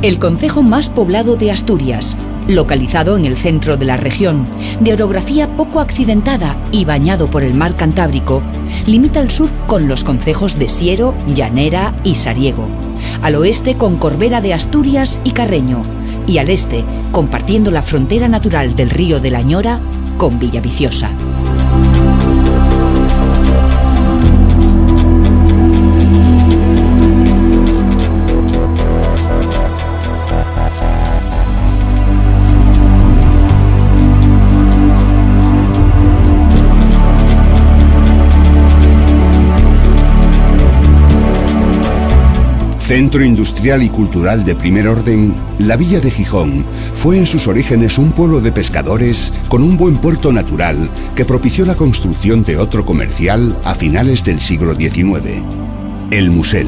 El concejo más poblado de Asturias, localizado en el centro de la región, de orografía poco accidentada y bañado por el mar Cantábrico, limita al sur con los concejos de Siero, Llanera y Sariego, al oeste con Corbera de Asturias y Carreño, y al este, compartiendo la frontera natural del río de la Ñora con Villaviciosa. Centro industrial y cultural de primer orden, la villa de Gijón fue en sus orígenes un pueblo de pescadores con un buen puerto natural que propició la construcción de otro comercial a finales del siglo XIX, el Musel.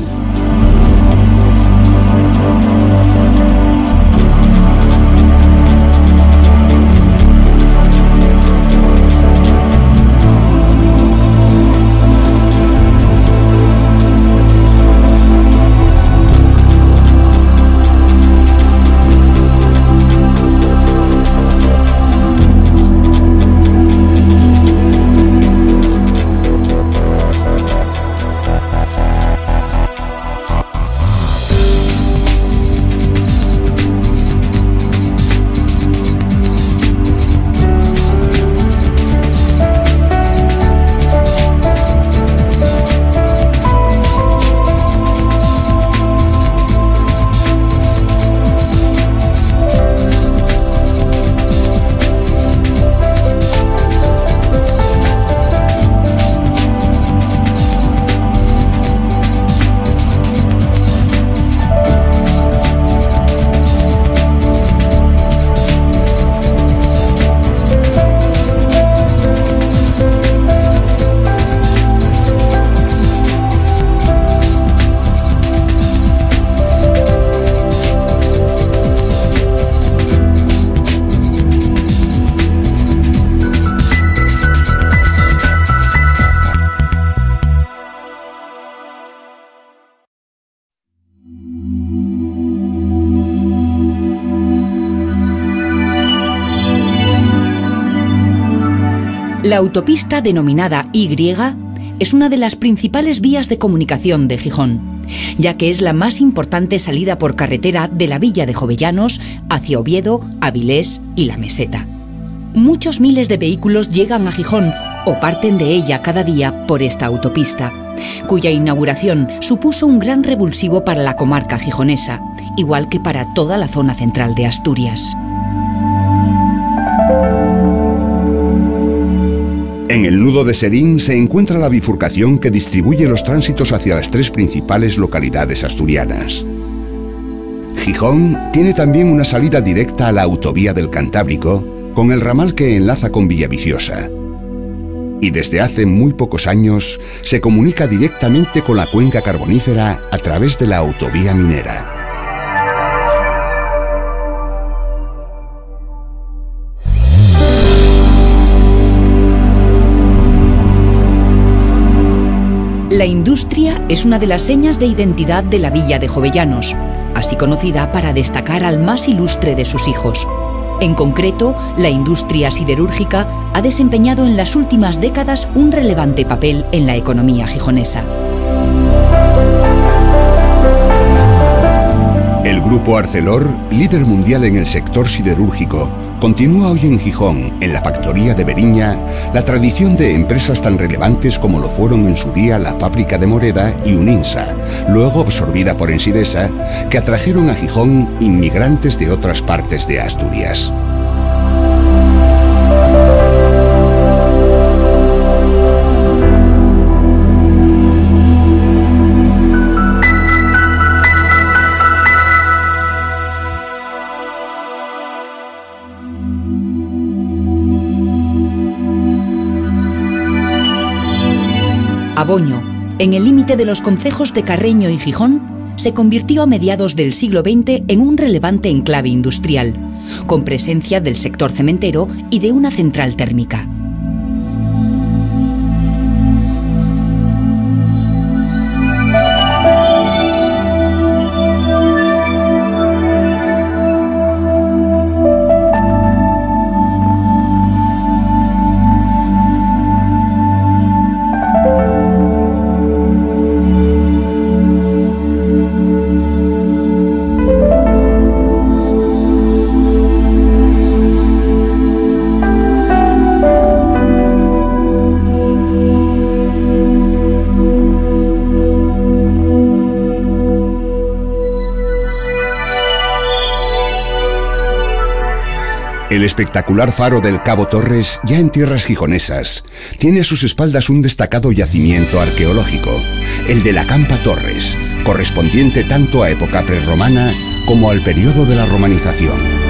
La autopista denominada Y es una de las principales vías de comunicación de Gijón, ya que es la más importante salida por carretera de la villa de Jovellanos hacia Oviedo, Avilés y La Meseta. Muchos miles de vehículos llegan a Gijón o parten de ella cada día por esta autopista, cuya inauguración supuso un gran revulsivo para la comarca gijonesa, igual que para toda la zona central de Asturias. En el nudo de Serín se encuentra la bifurcación que distribuye los tránsitos hacia las tres principales localidades asturianas. Gijón tiene también una salida directa a la autovía del Cantábrico, con el ramal que enlaza con Villaviciosa. Y desde hace muy pocos años se comunica directamente con la cuenca carbonífera a través de la autovía minera. La industria es una de las señas de identidad de la villa de Jovellanos, así conocida para destacar al más ilustre de sus hijos. En concreto, la industria siderúrgica ha desempeñado en las últimas décadas un relevante papel en la economía gijonesa. El grupo Arcelor, líder mundial en el sector siderúrgico, continúa hoy en Gijón, en la factoría de Beriña, la tradición de empresas tan relevantes como lo fueron en su día la fábrica de Moreda y Uninsa, luego absorbida por Ensivesa, que atrajeron a Gijón inmigrantes de otras partes de Asturias. Aboño, en el límite de los concejos de Carreño y Gijón, se convirtió a mediados del siglo XX en un relevante enclave industrial, con presencia del sector cementero y de una central térmica. El espectacular faro del Cabo Torres, ya en tierras gijonesas, tiene a sus espaldas un destacado yacimiento arqueológico, el de la Campa Torres, correspondiente tanto a época prerromana como al periodo de la romanización.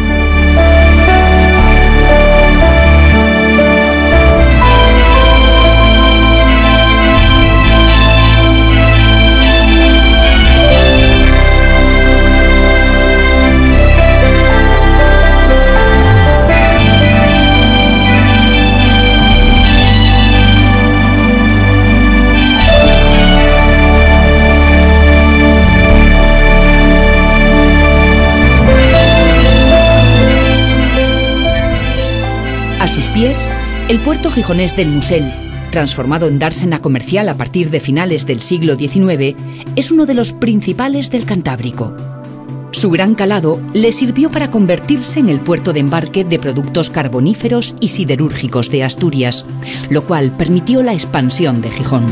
A sus pies, el puerto gijonés del Musel, transformado en dársena comercial a partir de finales del siglo XIX, es uno de los principales del Cantábrico. Su gran calado le sirvió para convertirse en el puerto de embarque de productos carboníferos y siderúrgicos de Asturias, lo cual permitió la expansión de Gijón.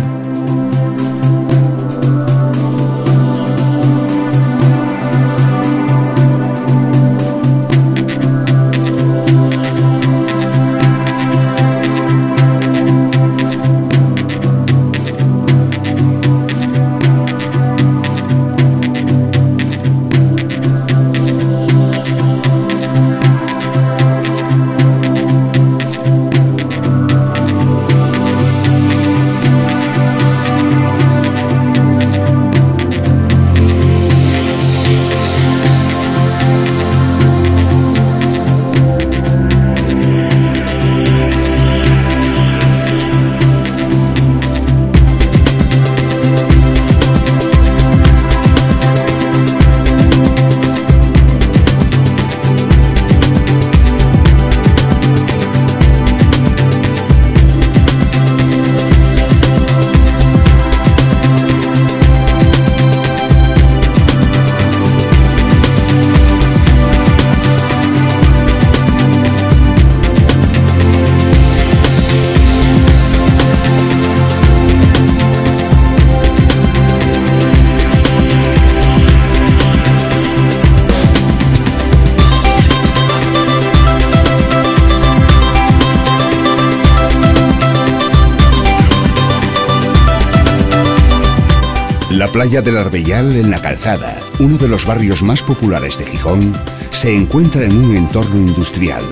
La playa del Arbellal, en La Calzada, uno de los barrios más populares de Gijón, se encuentra en un entorno industrial.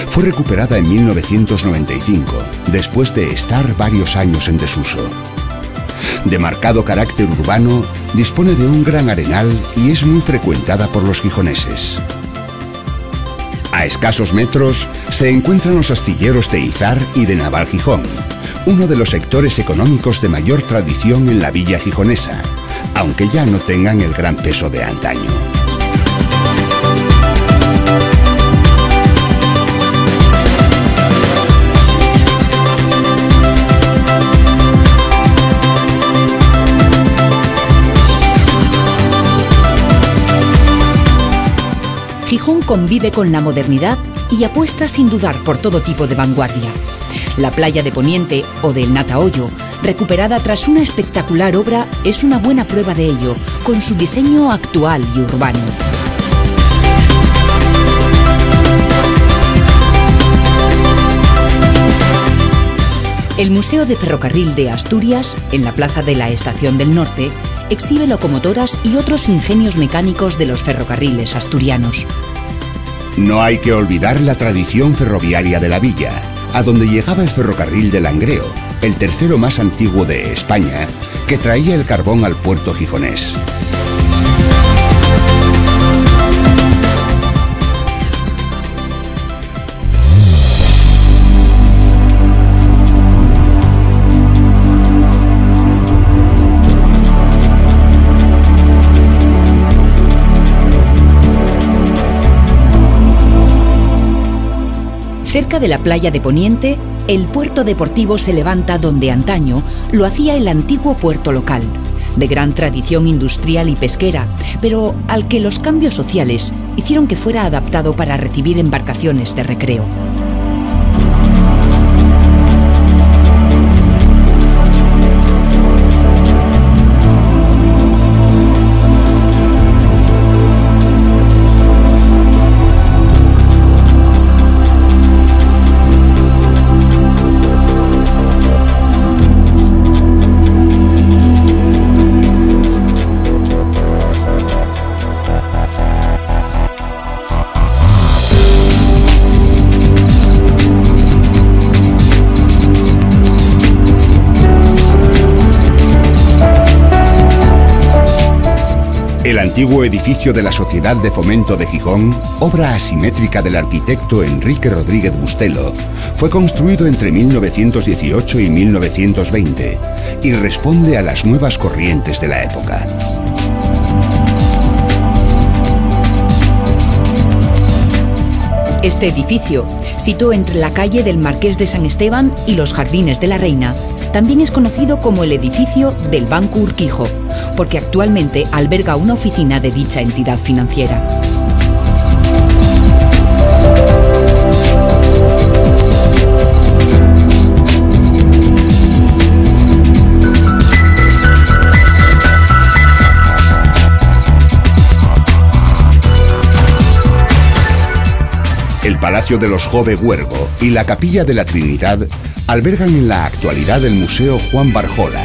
Fue recuperada en 1995, después de estar varios años en desuso. De marcado carácter urbano, dispone de un gran arenal y es muy frecuentada por los gijoneses. A escasos metros se encuentran los astilleros de Izar y de Naval Gijón, uno de los sectores económicos de mayor tradición en la villa gijonesa, aunque ya no tengan el gran peso de antaño. Gijón convive con la modernidad y apuesta sin dudar por todo tipo de vanguardia. La playa de Poniente, o del Natahoyo, recuperada tras una espectacular obra, es una buena prueba de ello, con su diseño actual y urbano. El Museo de Ferrocarril de Asturias, en la plaza de la Estación del Norte, exhibe locomotoras y otros ingenios mecánicos de los ferrocarriles asturianos. No hay que olvidar la tradición ferroviaria de la villa, a donde llegaba el ferrocarril de Langreo, el tercero más antiguo de España, que traía el carbón al puerto gijonés. Cerca de la playa de Poniente, el puerto deportivo se levanta donde antaño lo hacía el antiguo puerto local, de gran tradición industrial y pesquera, pero al que los cambios sociales hicieron que fuera adaptado para recibir embarcaciones de recreo. antiguo edificio de la Sociedad de Fomento de Gijón, obra asimétrica del arquitecto Enrique Rodríguez Bustelo, fue construido entre 1918 y 1920 y responde a las nuevas corrientes de la época. Este edificio, situado entre la calle del Marqués de San Esteban y los Jardines de la Reina, también es conocido como el edificio del Banco Urquijo, porque actualmente alberga una oficina de dicha entidad financiera. El Palacio de los Jove Huergo y la Capilla de la Trinidad albergan en la actualidad el Museo Juan Barjola,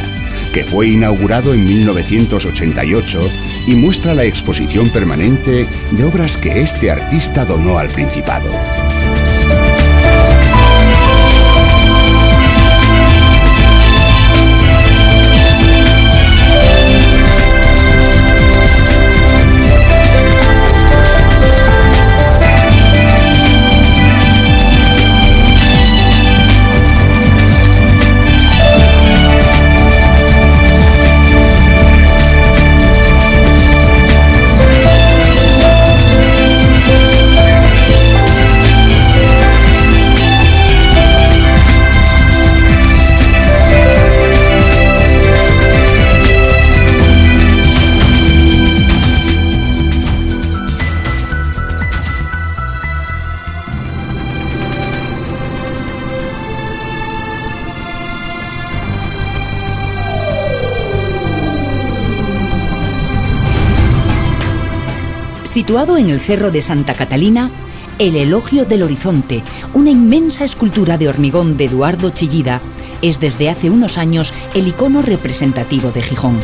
que fue inaugurado en 1988 y muestra la exposición permanente de obras que este artista donó al Principado. Situado en el Cerro de Santa Catalina, el Elogio del Horizonte, una inmensa escultura de hormigón de Eduardo Chillida, es desde hace unos años el icono representativo de Gijón.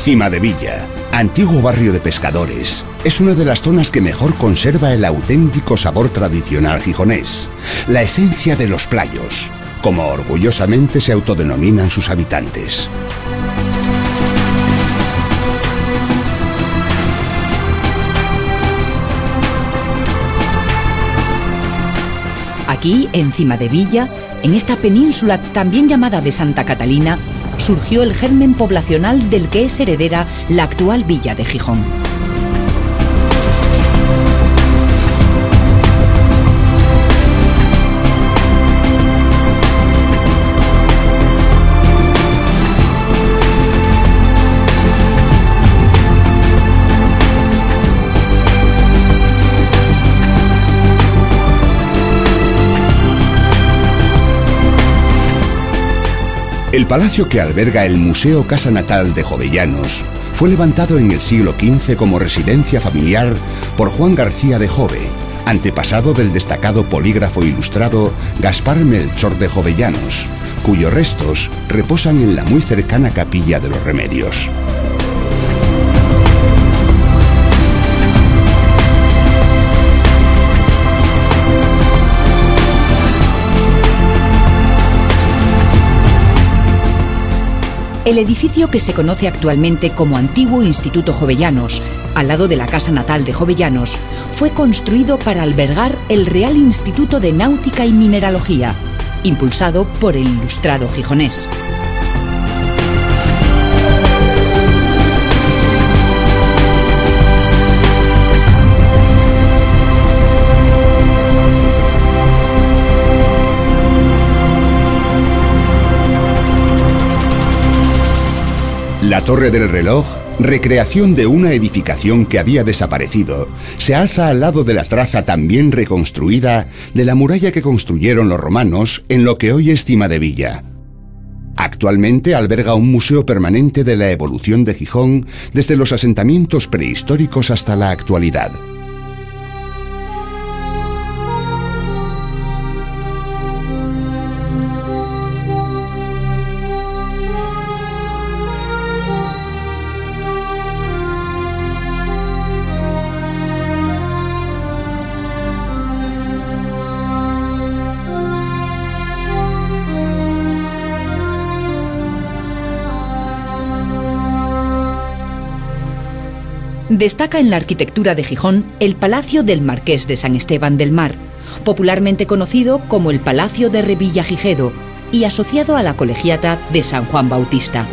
Cimadevilla, antiguo barrio de pescadores, es una de las zonas que mejor conserva el auténtico sabor tradicional gijonés, la esencia de los playos, como orgullosamente se autodenominan sus habitantes. Aquí, en Cimadevilla, en esta península también llamada de Santa Catalina, surgió el germen poblacional del que es heredera la actual villa de Gijón. El palacio que alberga el Museo Casa Natal de Jovellanos fue levantado en el siglo XV como residencia familiar por Juan García de Jove, antepasado del destacado polígrafo ilustrado Gaspar Melchor de Jovellanos, cuyos restos reposan en la muy cercana Capilla de los Remedios. El edificio que se conoce actualmente como Antiguo Instituto Jovellanos, al lado de la Casa Natal de Jovellanos, fue construido para albergar el Real Instituto de Náutica y Mineralogía, impulsado por el ilustrado gijonés. La Torre del Reloj recreación de una edificación que había desaparecido, se alza al lado de la traza también reconstruida de la muralla que construyeron los romanos en lo que hoy es Cimadevilla. Actualmente alberga un museo permanente de la evolución de Gijón desde los asentamientos prehistóricos hasta la actualidad. Destaca en la arquitectura de Gijón el Palacio del Marqués de San Esteban del Mar, popularmente conocido como el Palacio de Revillagigedo y asociado a la Colegiata de San Juan Bautista.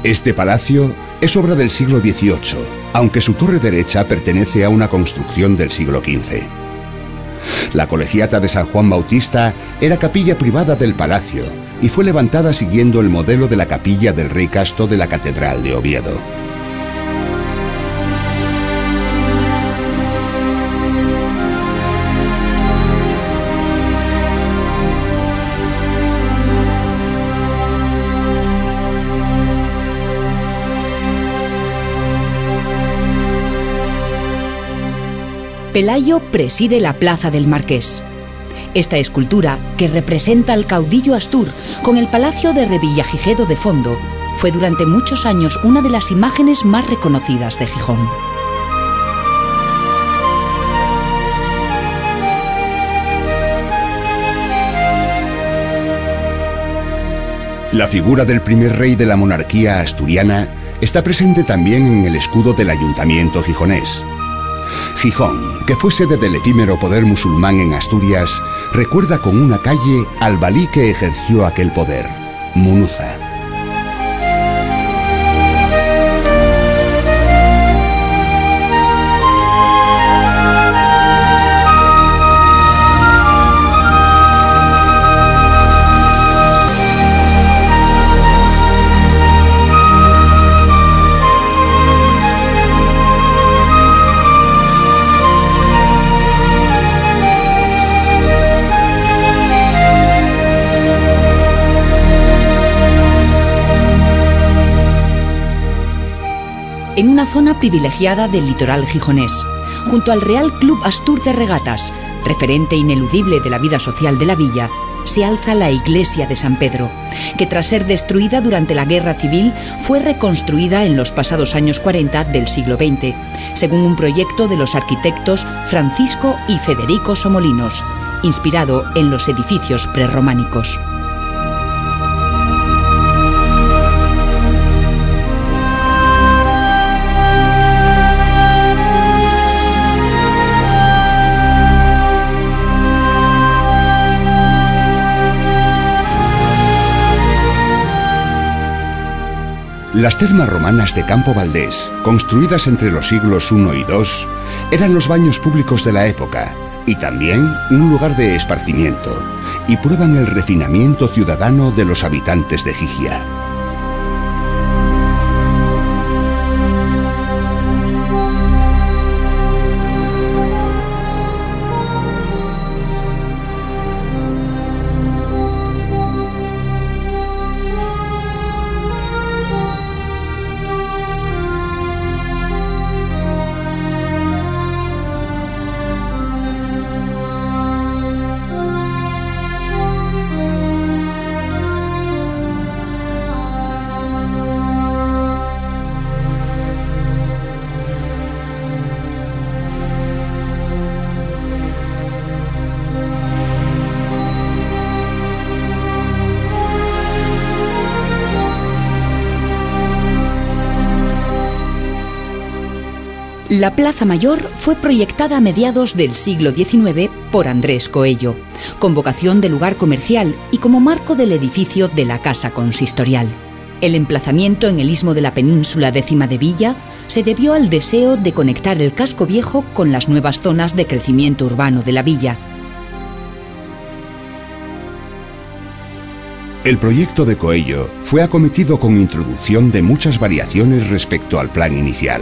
Este palacio es obra del siglo XVIII, aunque su torre derecha pertenece a una construcción del siglo XV. La Colegiata de San Juan Bautista era capilla privada del palacio y fue levantada siguiendo el modelo de la capilla del Rey Casto de la Catedral de Oviedo. Pelayo preside la Plaza del Marqués. Esta escultura, que representa al caudillo Astur con el Palacio de Revillagigedo de fondo, fue durante muchos años una de las imágenes más reconocidas de Gijón. La figura del primer rey de la monarquía asturiana está presente también en el escudo del ayuntamiento gijonés. Gijón, que fue sede del efímero poder musulmán en Asturias, recuerda con una calle al valí que ejerció aquel poder, Munuza. En una zona privilegiada del litoral gijonés, junto al Real Club Astur de Regatas, referente ineludible de la vida social de la villa, se alza la iglesia de San Pedro, que tras ser destruida durante la Guerra Civil fue reconstruida en los pasados años 40 del siglo XX, según un proyecto de los arquitectos Francisco y Federico Somolinos, inspirado en los edificios prerrománicos. Las termas romanas de Campo Valdés, construidas entre los siglos I y II, eran los baños públicos de la época y también un lugar de esparcimiento, y prueban el refinamiento ciudadano de los habitantes de Gigia. La Plaza Mayor fue proyectada a mediados del siglo XIX por Andrés Coello, con vocación de lugar comercial y como marco del edificio de la Casa Consistorial. El emplazamiento en el istmo de la península de Cimadevilla se debió al deseo de conectar el casco viejo con las nuevas zonas de crecimiento urbano de la villa. El proyecto de Coello fue acometido con introducción de muchas variaciones respecto al plan inicial.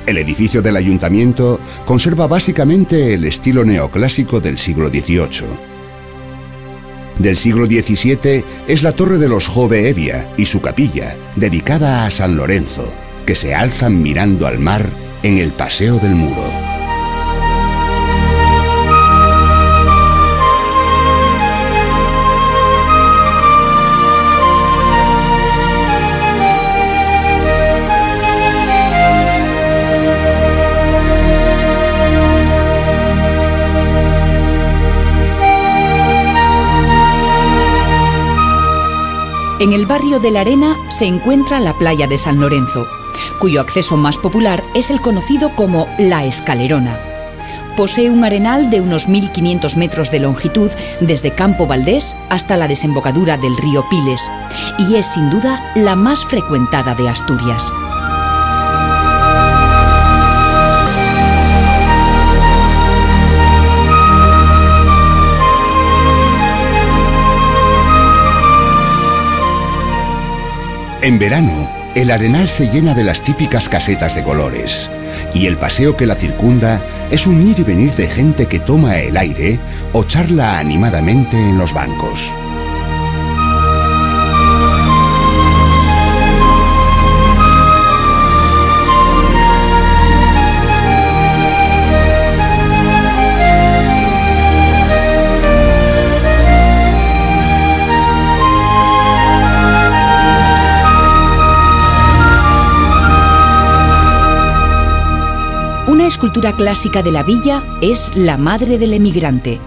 El edificio del ayuntamiento conserva básicamente el estilo neoclásico del siglo XVIII. Del siglo XVII es la Torre de los Jove Evia y su capilla, dedicada a San Lorenzo, que se alzan mirando al mar en el Paseo del Muro. En el barrio de la Arena se encuentra la playa de San Lorenzo, cuyo acceso más popular es el conocido como La Escalerona. Posee un arenal de unos 1.500 metros de longitud desde Campo Valdés hasta la desembocadura del río Piles y es sin duda la más frecuentada de Asturias. En verano, el arenal se llena de las típicas casetas de colores y el paseo que la circunda es un ir y venir de gente que toma el aire o charla animadamente en los bancos. Una escultura clásica de la villa es la Madre del Emigrante,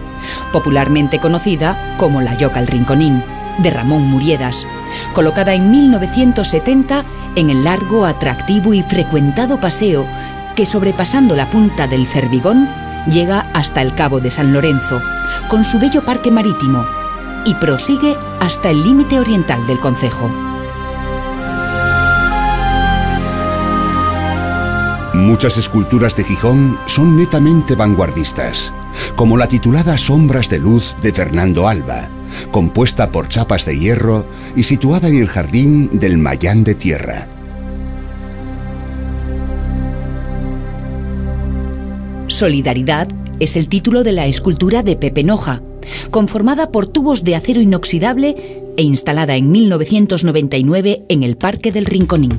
popularmente conocida como la Yoca al Rinconín, de Ramón Muriedas, colocada en 1970 en el largo, atractivo y frecuentado paseo que, sobrepasando la punta del Cervigón, llega hasta el Cabo de San Lorenzo, con su bello parque marítimo, y prosigue hasta el límite oriental del concejo. Muchas esculturas de Gijón son netamente vanguardistas, como la titulada Sombras de Luz de Fernando Alba, compuesta por chapas de hierro y situada en el jardín del Mayán de Tierra. Solidaridad es el título de la escultura de Pepe Noja, conformada por tubos de acero inoxidable e instalada en 1999 en el Parque del Rinconín.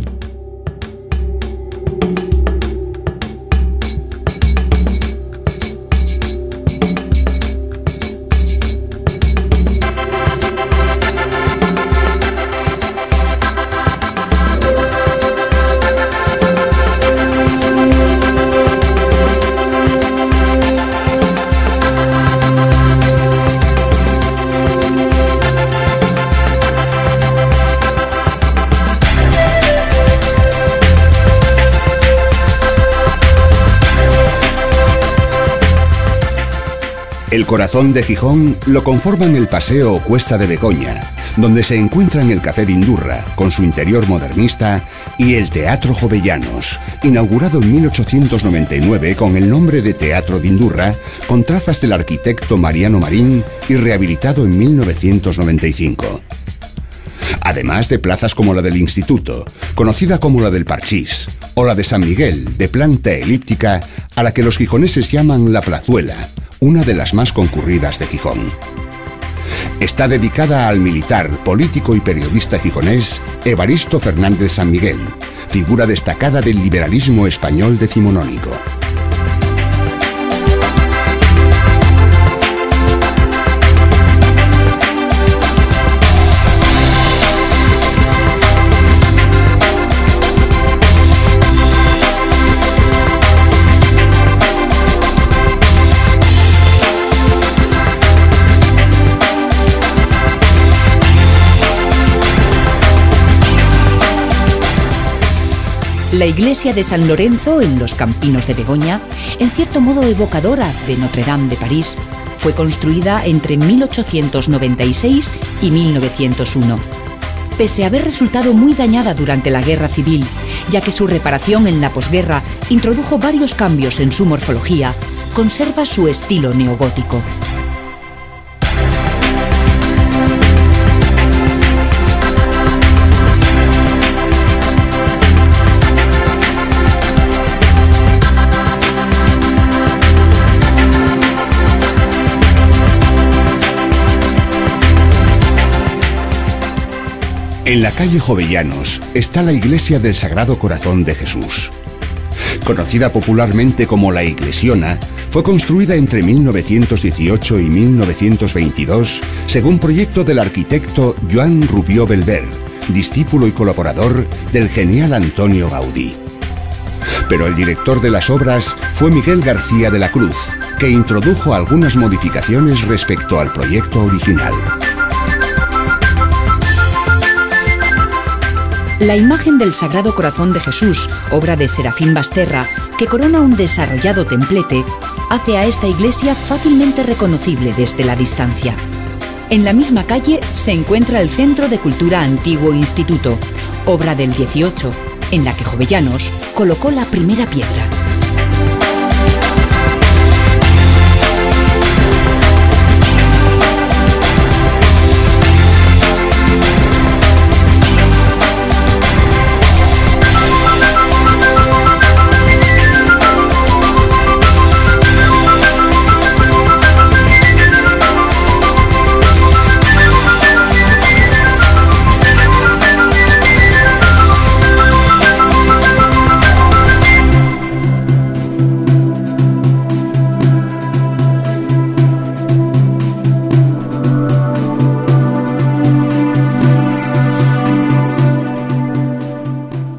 El corazón de Gijón lo conforman el Paseo o Cuesta de Begoña, donde se encuentran el Café Vindurra, con su interior modernista, y el Teatro Jovellanos, inaugurado en 1899 con el nombre de Teatro Vindurra, con trazas del arquitecto Mariano Marín y rehabilitado en 1995. Además de plazas como la del Instituto, conocida como la del Parchís, o la de San Miguel, de planta elíptica, a la que los gijoneses llaman la Plazuela, una de las más concurridas de Gijón. Está dedicada al militar, político y periodista gijonés Evaristo Fernández San Miguel, figura destacada del liberalismo español decimonónico. La iglesia de San Lorenzo, en los Campinos de Begoña, en cierto modo evocadora de Notre Dame de París, fue construida entre 1896 y 1901. Pese a haber resultado muy dañada durante la Guerra Civil, ya que su reparación en la posguerra introdujo varios cambios en su morfología, conserva su estilo neogótico. En la calle Jovellanos está la iglesia del Sagrado Corazón de Jesús. Conocida popularmente como la Iglesiona, fue construida entre 1918 y 1922 según proyecto del arquitecto Joan Rubió Belver, discípulo y colaborador del genial Antonio Gaudí. Pero el director de las obras fue Miguel García de la Cruz, que introdujo algunas modificaciones respecto al proyecto original. La imagen del Sagrado Corazón de Jesús, obra de Serafín Basterra, que corona un desarrollado templete, hace a esta iglesia fácilmente reconocible desde la distancia. En la misma calle se encuentra el Centro de Cultura Antiguo Instituto, obra del 18, en la que Jovellanos colocó la primera piedra.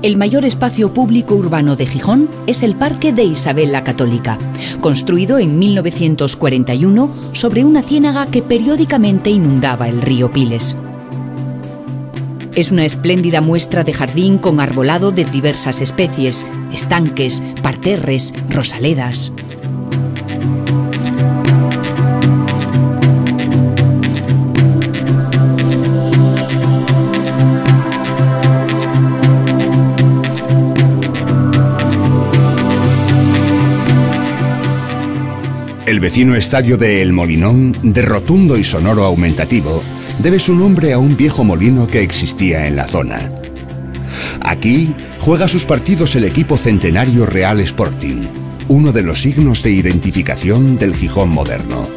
El mayor espacio público urbano de Gijón es el Parque de Isabel la Católica, construido en 1941 sobre una ciénaga que periódicamente inundaba el río Piles. Es una espléndida muestra de jardín con arbolado de diversas especies, estanques, parterres, rosaledas. El vecino estadio de El Molinón, de rotundo y sonoro aumentativo, debe su nombre a un viejo molino que existía en la zona. Aquí juega sus partidos el equipo centenario Real Sporting, uno de los signos de identificación del Gijón moderno.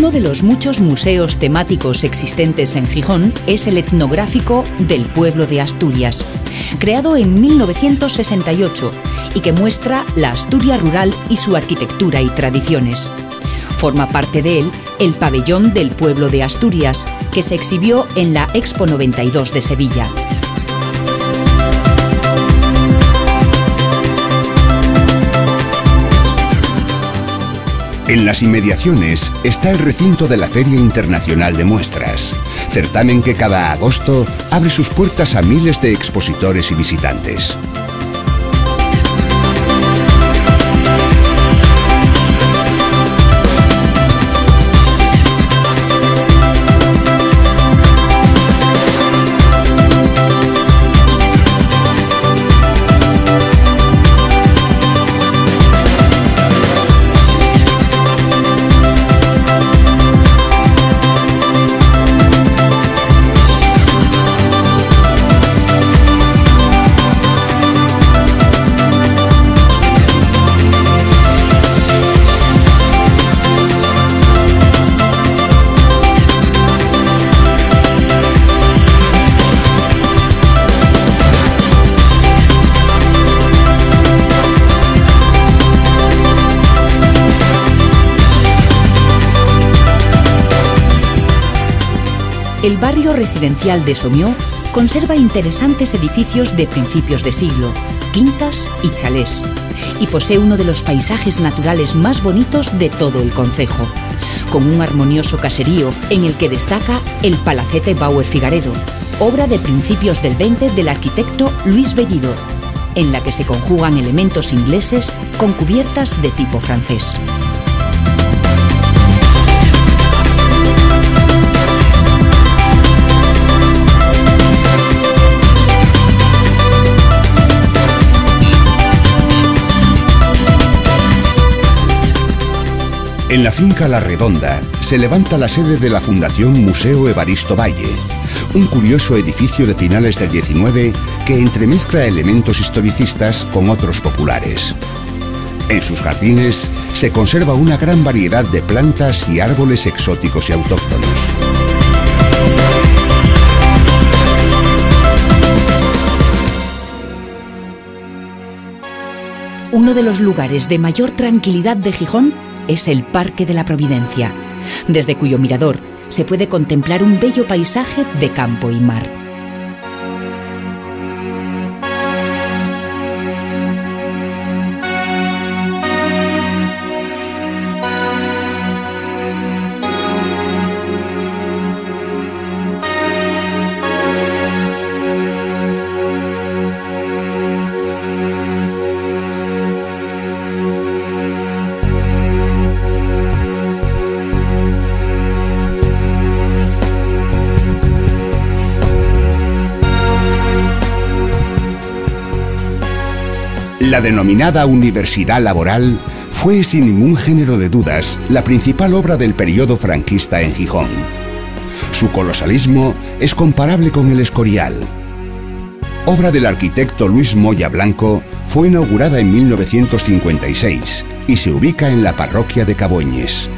Uno de los muchos museos temáticos existentes en Gijón es el etnográfico del pueblo de Asturias, creado en 1968 y que muestra la Asturias rural y su arquitectura y tradiciones. Forma parte de él el pabellón del pueblo de Asturias, que se exhibió en la Expo 92 de Sevilla. En las inmediaciones está el recinto de la Feria Internacional de Muestras, certamen que cada agosto abre sus puertas a miles de expositores y visitantes. El barrio residencial de Somió conserva interesantes edificios de principios de siglo, quintas y chalés, y posee uno de los paisajes naturales más bonitos de todo el concejo, con un armonioso caserío en el que destaca el Palacete Bauer Figaredo, obra de principios del 20 del arquitecto Luis Bellido, en la que se conjugan elementos ingleses con cubiertas de tipo francés. En la finca La Redonda se levanta la sede de la Fundación Museo Evaristo Valle, un curioso edificio de finales del XIX que entremezcla elementos historicistas con otros populares. En sus jardines se conserva una gran variedad de plantas y árboles exóticos y autóctonos. Uno de los lugares de mayor tranquilidad de Gijón es el Parque de la Providencia, desde cuyo mirador se puede contemplar un bello paisaje de campo y mar. La denominada Universidad Laboral fue, sin ningún género de dudas, la principal obra del periodo franquista en Gijón. Su colosalismo es comparable con el Escorial. Obra del arquitecto Luis Moya Blanco, fue inaugurada en 1956 y se ubica en la parroquia de Caboñes.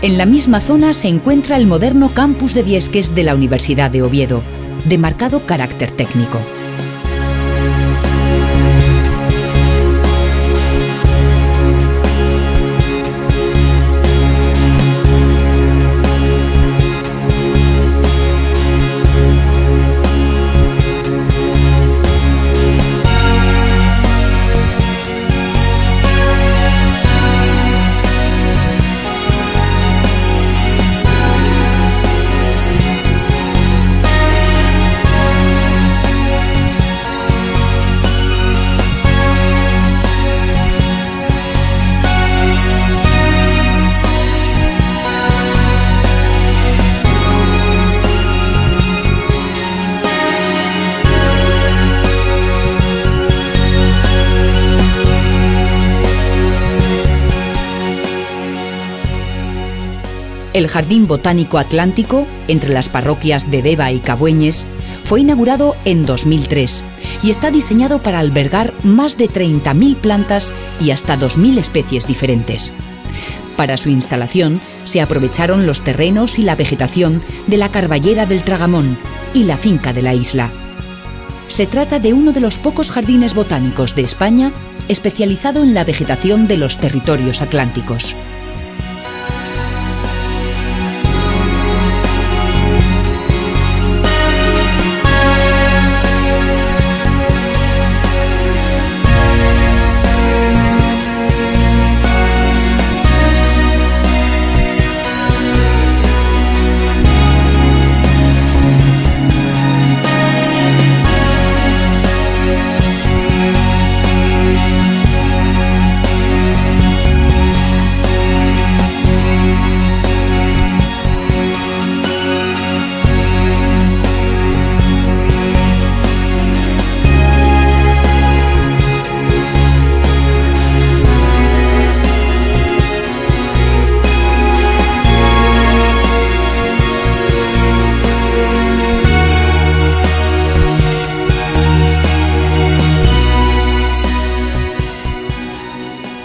En la misma zona se encuentra el moderno campus de Viesques de la Universidad de Oviedo, de marcado carácter técnico. El Jardín Botánico Atlántico, entre las parroquias de Deva y Cabueñes, fue inaugurado en 2003 y está diseñado para albergar más de 30.000 plantas y hasta 2.000 especies diferentes. Para su instalación se aprovecharon los terrenos y la vegetación de la Carballera del Tragamón y la finca de la isla. Se trata de uno de los pocos jardines botánicos de España especializado en la vegetación de los territorios atlánticos.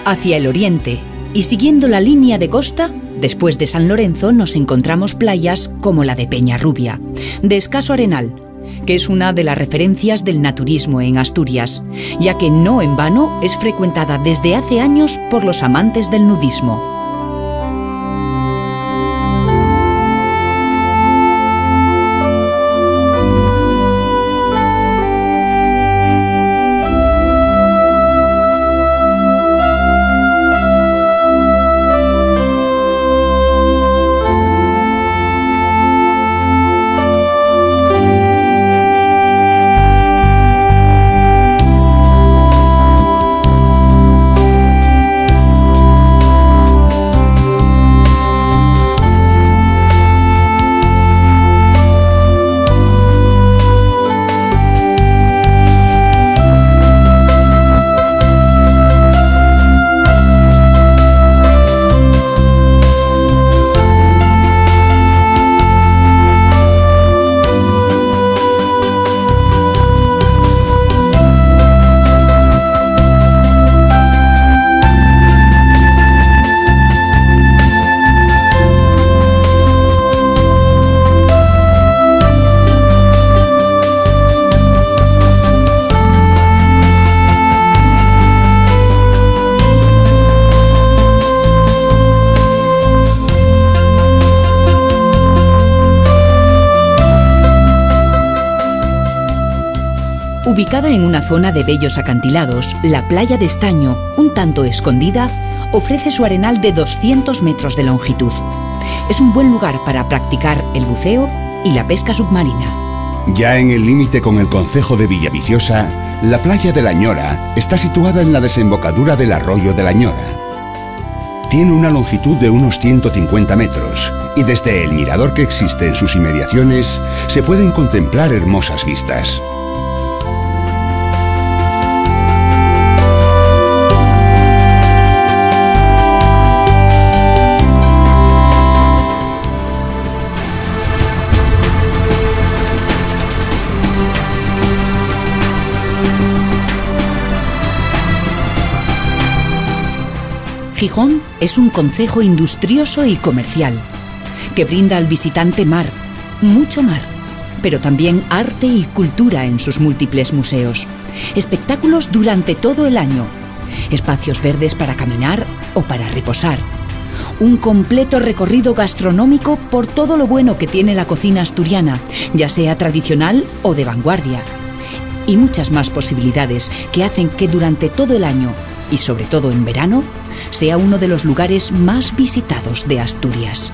hacia el oriente y siguiendo la línea de costa, después de San Lorenzo nos encontramos playas como la de Peñarrubia, de escaso arenal, que es una de las referencias del naturismo en Asturias, ya que no en vano es frecuentada desde hace años por los amantes del nudismo. Ubicada en una zona de bellos acantilados, la playa de Estaño, un tanto escondida, ofrece su arenal de 200 metros de longitud. Es un buen lugar para practicar el buceo y la pesca submarina. Ya en el límite con el concejo de Villaviciosa, la playa de la Ñora está situada en la desembocadura del arroyo de la Ñora. Tiene una longitud de unos 150 metros y desde el mirador que existe en sus inmediaciones se pueden contemplar hermosas vistas. Gijón es un concejo industrioso y comercial, que brinda al visitante mar, mucho mar, pero también arte y cultura en sus múltiples museos, espectáculos durante todo el año, espacios verdes para caminar o para reposar, un completo recorrido gastronómico por todo lo bueno que tiene la cocina asturiana, ya sea tradicional o de vanguardia, y muchas más posibilidades que hacen que durante todo el año, y sobre todo en verano, sea uno de los lugares más visitados de Asturias.